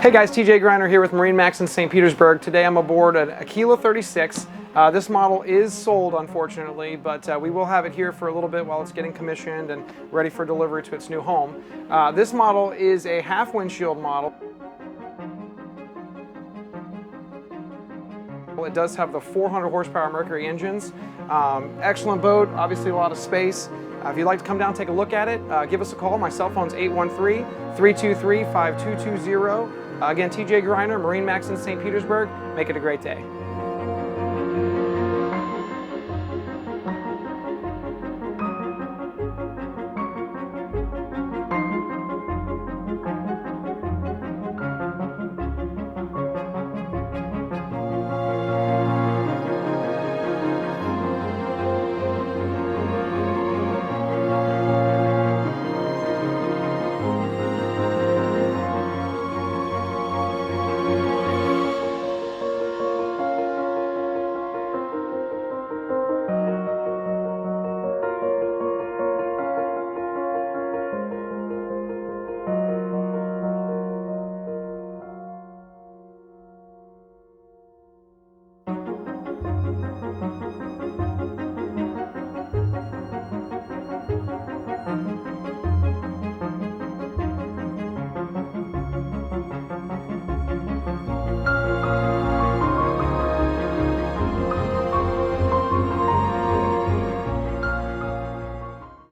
Hey guys, TJ Griner here with MarineMax in St. Petersburg. Today I'm aboard an Aquila 36. This model is sold, unfortunately, but we will have it here for a little bit while it's getting commissioned and ready for delivery to its new home. This model is a half windshield model. It does have the 400 horsepower Mercury engines. Excellent boat, obviously a lot of space. If you'd like to come down and take a look at it, give us a call. My cell phone's 813-323-5220. Again, TJ Griner, MarineMax in St. Petersburg. Make it a great day.